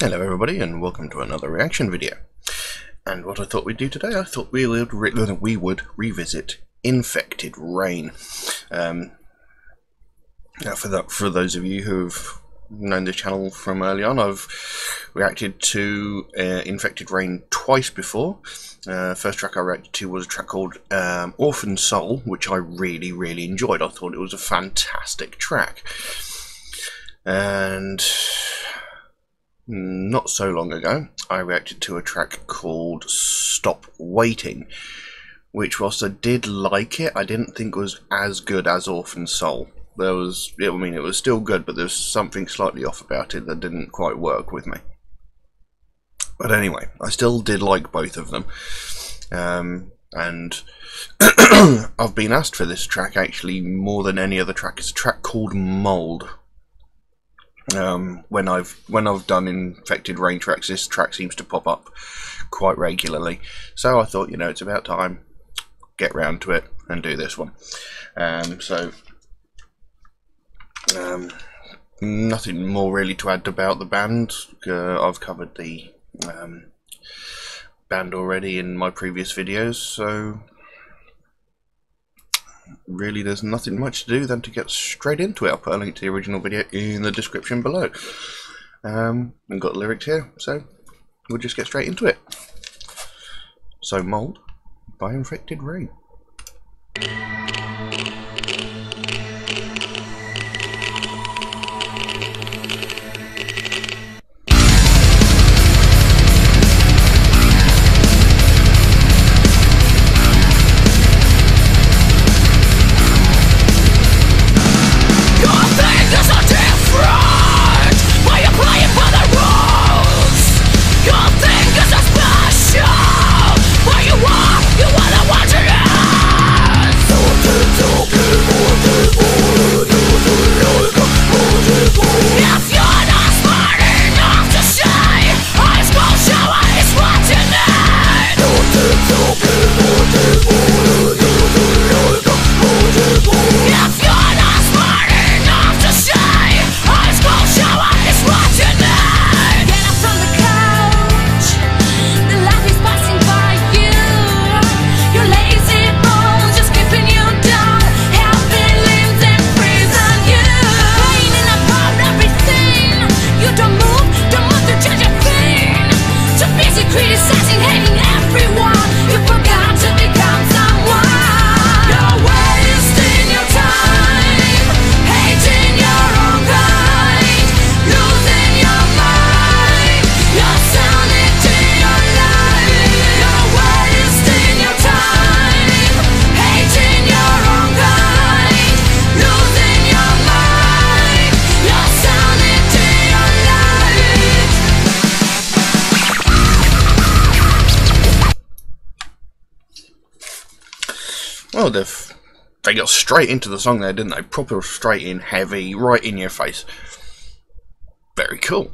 Hello everybody and welcome to another reaction video. And what I thought we'd do today, I thought we would revisit Infected Rain. Now for those of you who've known the channel from early on, I've reacted to Infected Rain twice before. First track I reacted to was a track called Orphan Soul, which I really enjoyed. I thought it was a fantastic track. And not so long ago, I reacted to a track called Stop Waiting, which whilst I did like it, I didn't think was as good as Orphan Soul. It was still good, but there's something slightly off about it that didn't quite work with me. But anyway, I still did like both of them. And I've been asked for this track actually more than any other track. It's a track called Mold. When I've done Infected Rain tracks, this track seems to pop up quite regularly. So I thought, you know, it's about time, get round to it and do this one. Nothing more really to add about the band. I've covered the band already in my previous videos, so really there's nothing much to do than to get straight into it. I'll put a link to the original video in the description below. I've got the lyrics here, so we'll just get straight into it. So Mold by Infected Rain. Well, they got straight into the song there, didn't they? Proper straight in, heavy, right in your face. Very cool.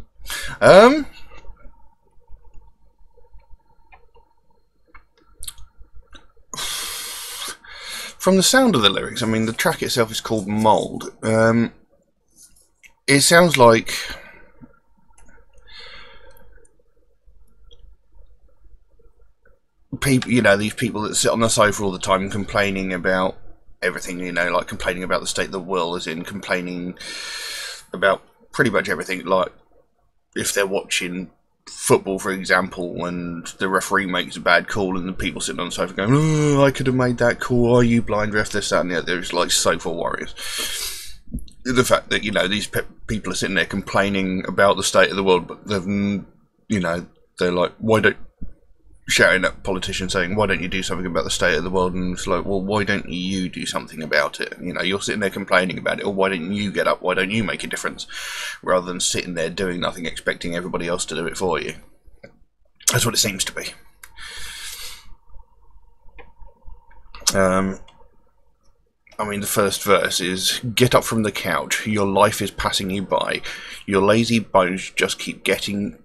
From the sound of the lyrics, I mean, the track itself is called Mold. It sounds like people, you know, these people that sit on the sofa all the time complaining about everything, you know, like complaining about the state of the world, as in complaining about pretty much everything. Like if they're watching football, for example, and the referee makes a bad call and the people sitting on the sofa going, "Oh, I could have made that call, are you blind ref," this, that and the other. It's like sofa warriors. The fact that, you know, these people are sitting there complaining about the state of the world, but they've, you know, they're like, why don't, shouting at politicians saying, why don't you do something about the state of the world? And it's like, well, why don't you do something about it? You know, you're sitting there complaining about it, or why don't you get up, why don't you make a difference, rather than sitting there doing nothing expecting everybody else to do it for you. That's what it seems to be. I mean, the first verse is, get up from the couch, your life is passing you by, your lazy bones just keep getting...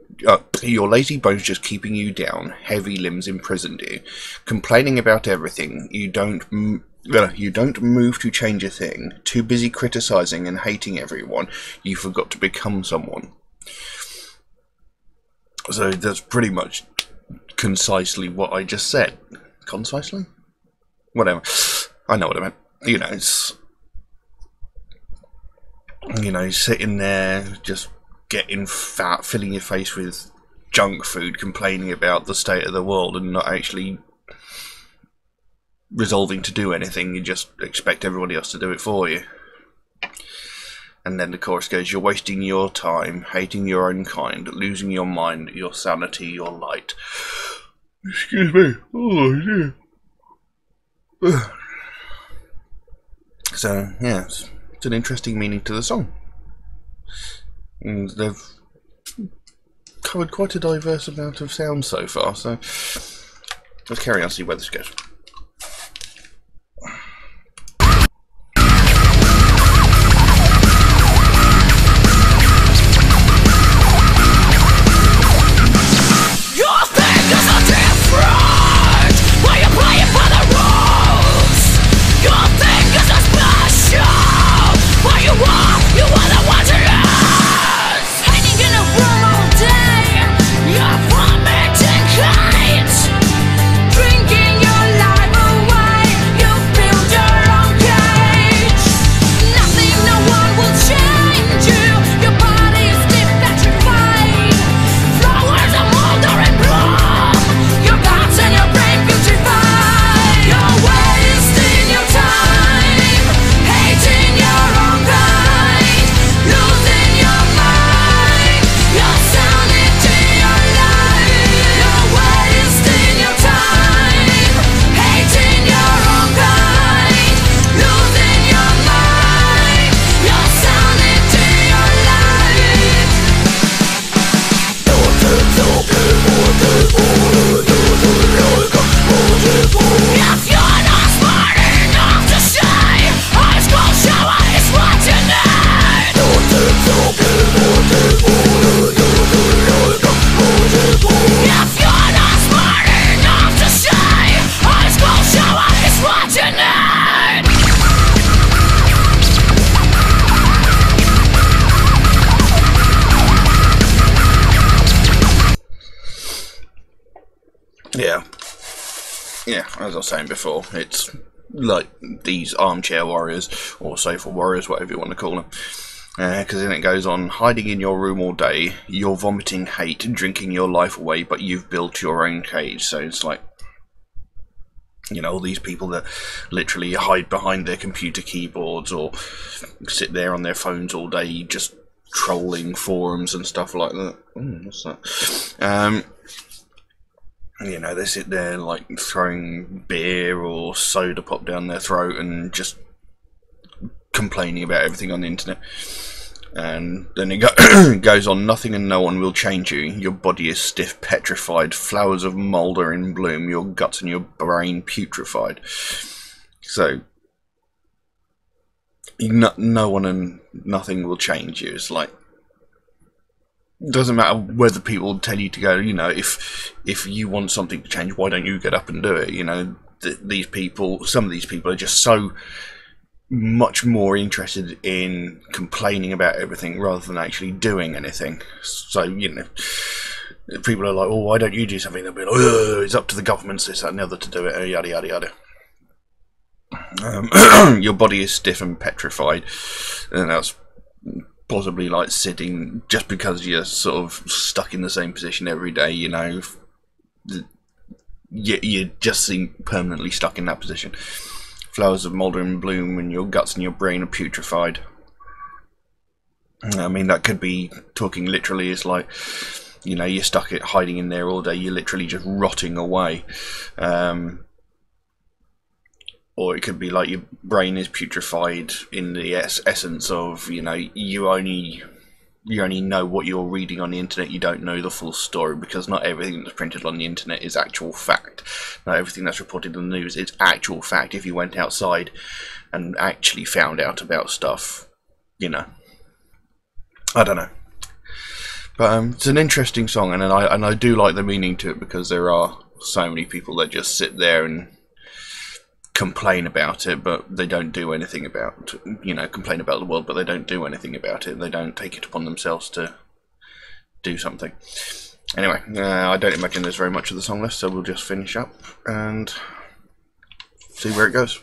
your lazy bones just keeping you down, heavy limbs imprisoned you, complaining about everything, you don't move to change a thing, too busy criticizing and hating everyone, you forgot to become someone. So that's pretty much concisely what I just said. Concisely? Whatever. I know what I meant. You know, it's... You know, sitting there, just getting fat, filling your face with junk food, complaining about the state of the world and not actually resolving to do anything. You just expect everybody else to do it for you. And then the chorus goes, you're wasting your time, hating your own kind, losing your mind, your sanity, your light. Excuse me. Oh, dear. So, yeah, it's an interesting meaning to the song. And they've covered quite a diverse amount of sound so far, so let's carry on and see where this goes. Yeah, as I was saying before, it's like these armchair warriors, or sofa warriors, whatever you want to call them. Because then it goes on, hiding in your room all day, you're vomiting hate, drinking your life away, but you've built your own cage. So it's like, you know, all these people that literally hide behind their computer keyboards or sit there on their phones all day, just trolling forums and stuff like that. What's that? You know, they sit there like throwing beer or soda pop down their throat and just complaining about everything on the internet. And then it goes on, nothing and no one will change you. Your body is stiff, petrified, flowers of mould are in bloom, your guts and your brain putrefied. So, no one and nothing will change you. It's like, doesn't matter whether people tell you to go, you know, if you want something to change, why don't you get up and do it? You know, these people, some of these people are just so much more interested in complaining about everything rather than actually doing anything. So, you know, people are like, oh, why don't you do something? They'll be like, oh, it's up to the government, this, that and the other to do it, yada, yada, yada. Your body is stiff and petrified, and that's possibly like sitting, just because you're sort of stuck in the same position every day, you know, you just seem permanently stuck in that position. Flowers of mould and bloom and your guts and your brain are putrefied. I mean, that could be talking literally, is like, you know, you're stuck hiding in there all day, you're literally just rotting away. Or it could be like your brain is putrefied in the essence of, you know, you only know what you're reading on the internet, you don't know the full story, because not everything that's printed on the internet is actual fact. Not everything that's reported in the news is actual fact. If you went outside and actually found out about stuff, you know, I don't know. But it's an interesting song, and I do like the meaning to it, because there are so many people that just sit there and complain about it, but they don't do anything about, you know, complain about the world, but they don't do anything about it. They don't take it upon themselves to do something. Anyway, I don't imagine there's very much of the song list, so we'll just finish up and see where it goes.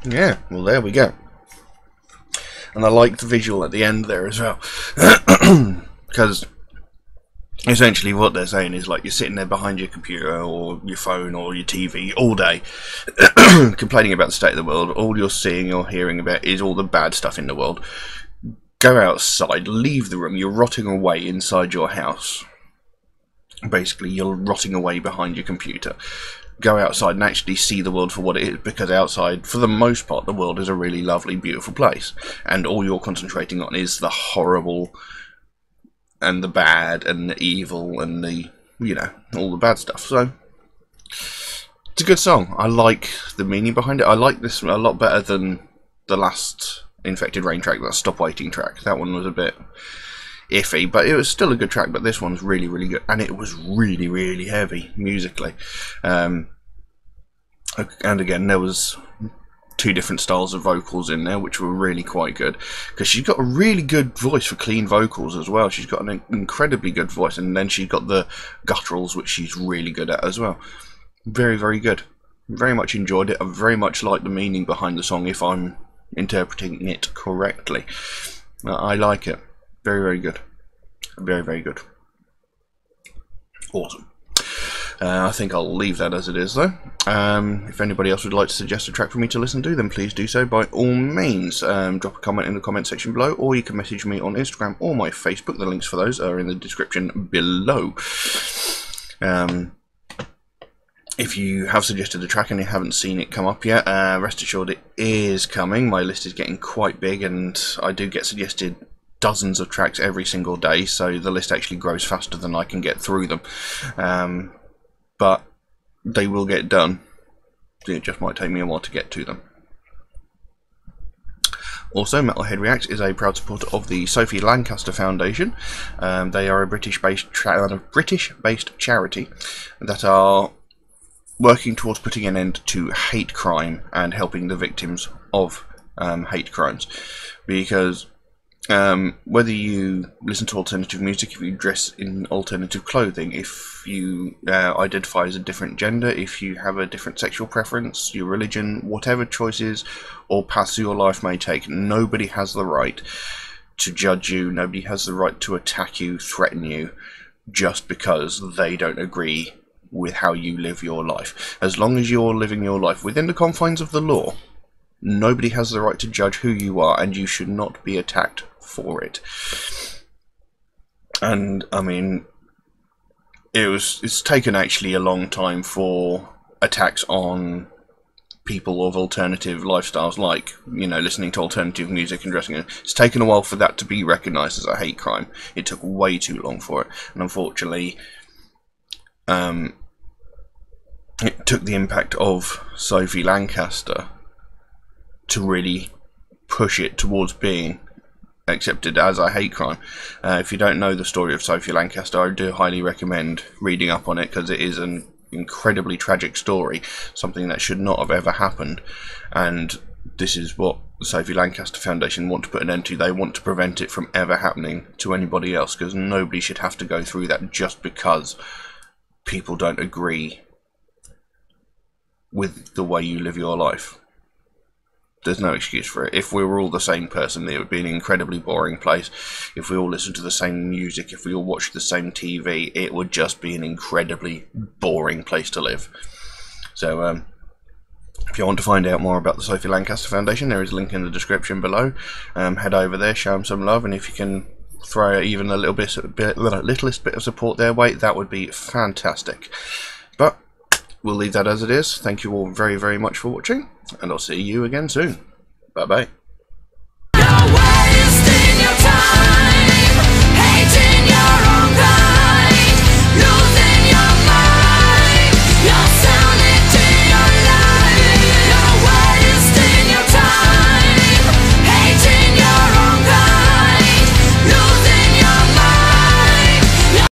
Yeah, well, there we go. And I like the visual at the end there as well, because essentially what they're saying is, like, you're sitting there behind your computer or your phone or your TV all day complaining about the state of the world. All you're seeing or hearing about is all the bad stuff in the world. Go outside, leave the room. You're rotting away inside your house. Basically, you're rotting away behind your computer. Go outside and actually see the world for what it is, because outside, for the most part, the world is a really lovely, beautiful place, and all you're concentrating on is the horrible and the bad and the evil and the, you know, all the bad stuff. So it's a good song. I like the meaning behind it. I like this a lot better than the last Infected Rain track, that Stop Waiting track. That one was a bit iffy, but it was still a good track. But this one's really, really good, and it was really, really heavy musically. And again, there was two different styles of vocals in there, which were really quite good, because she's got a really good voice for clean vocals as well. She's got an incredibly good voice, and then she's got the gutturals, which she's really good at as well. Very, very good. Very much enjoyed it. I very much like the meaning behind the song, if I'm interpreting it correctly. I like it. Very, very good. Very, very good. Awesome. I think I'll leave that as it is, though. If anybody else would like to suggest a track for me to listen to, then please do so by all means. Drop a comment in the comment section below, or you can message me on Instagram or my Facebook. The links for those are in the description below. If you have suggested a track and you haven't seen it come up yet, rest assured it is coming. My list is getting quite big, and I do get suggested dozens of tracks every single day, so the list actually grows faster than I can get through them. But they will get done. It just might take me a while to get to them. Also, Metalhead Reacts is a proud supporter of the Sophie Lancaster Foundation. They are a British-based charity that are working towards putting an end to hate crime and helping the victims of hate crimes. Because whether you listen to alternative music, if you dress in alternative clothing, if you identify as a different gender, if you have a different sexual preference, your religion, whatever choices or paths your life may take, nobody has the right to judge you, nobody has the right to attack you, threaten you, just because they don't agree with how you live your life. As long as you're living your life within the confines of the law, nobody has the right to judge who you are, and you should not be attacked for it. And I mean, it's taken actually a long time for attacks on people of alternative lifestyles, like, you know, listening to alternative music and dressing it. It's taken a while for that to be recognised as a hate crime. It took way too long for it, and unfortunately, it took the impact of Sophie Lancaster to really push it towards being accepted as a hate crime. If you don't know the story of Sophie Lancaster, I do highly recommend reading up on it, because it is an incredibly tragic story, something that should not have ever happened, and this is what the Sophie Lancaster Foundation want to put an end to. They want to prevent it from ever happening to anybody else, because nobody should have to go through that just because people don't agree with the way you live your life. There's no excuse for it. If we were all the same person, it would be an incredibly boring place. If we all listened to the same music, if we all watched the same TV, it would just be an incredibly boring place to live. So, if you want to find out more about the Sophie Lancaster Foundation, there is a link in the description below. Head over there, show them some love, and if you can throw even a littlest bit of support their way, that would be fantastic. But we'll leave that as it is. Thank you all very, very much for watching, and I'll see you again soon. Bye-bye.